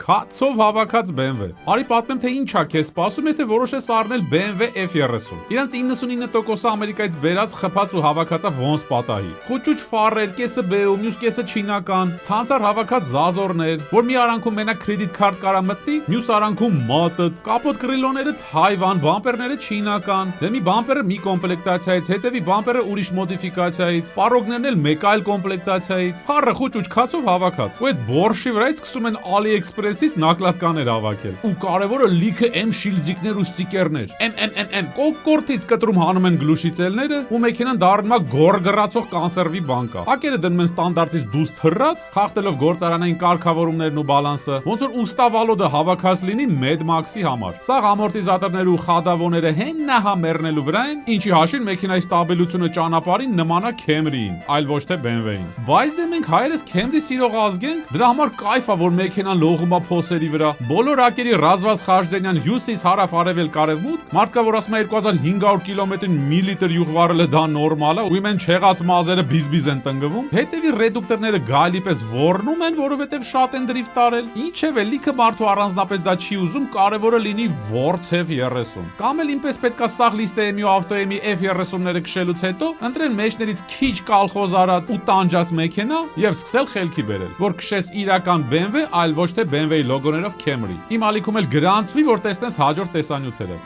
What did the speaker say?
Քացով հավաքած BMW։ Արի պատմեմ, թե ինչ է քեզ սպասում, եթե որոշես առնել BMW F30։ Իրանց 99%-ը Ամերիկայից բերած խփած ու հավաքածա ոնց պատահի։ Խուճուճ ֆարեր, կեսը BU, մյուս կեսը չինական, ցանցար հավաքած զազորներ, որ մի արանքում մենակ կրեդիտ քարտ կարա մտնի, մյուս արանքում մատը, կապոտ կրիլոները Թայվան, բամպերները չինական, դե մի բամպերը մի կոմպլեկտացիայից, հետևի բամպերը ուրիշ մոդիֆիկացիայից, պարոգներն էլ մեկ այլ կոմպլեկտացիայից, խառը խուճուճ քացով հավաքած։ Ու այդ բորշի վրայից սկսում են AliExpress-ից նակլատկաներ հավաքել։ Ու կարևորը լիքը M շիլդիկներ ու ստիկերներ։ M կոկորտից կտրում հանում են գլուշիցելները ու մեքենան դառնում է գորգռացող կանսերվի բանկա։ Ակերը դնում են ստանդարտից դուրս թռած, խախտելով գործարանային կարգավորումներն ու բալանսը, ոնց որ ուստավալոդը հավաքած լինի Mad Max-ի համար։ Սա ամորտիզատորները ու խադավոները հեննահա մեռնելու վրա են, ինչի հաշվին մեքենայի ստաբիլությունը ճանապարհին նմանա Camry-ին, այլ ոչ թե BMW-ին։ Բայց դե մենք հայերս Camry սիրող ազգ ենք, դրա համար կայֆ է, որ մեքենան լողում է փոսերի վրա։ Բոլոր ակերի ռազված խարժդենյան հյուսիս հարավ արևել կարևմուտք, մարդկա որ ասում է 2500 կիլոմետրին մի լիտր յուղ վարելը դա նորմալ է, ու մեն չեղած մազերը բիզբիզ են տնկվում։ Հետևի ռեդուկտորները գալի պես ոռնում են, որովհետև շատ են դրիֆտ տարել։ Ինչևէ, լիքը մարդու առանձնապես դա չի ուզում, կարևորը լինի Words F30։ Կամ էլ ինպես պետքա սաղ լիստեեմի ու ավտոեմի F30-ները քշելուց հետո ընտրեն մեջներից քիչ կալխոզ արած ու տանջած մեքենա եւ սկսել խելքի բերել, որ քշես իրական BMW, այլ ոչ թե BMW-ի լոգոներով Camry։ Իմ ալիքում էլ գրանցվի, որ տեսնես հաջորդ տեսանյութերը։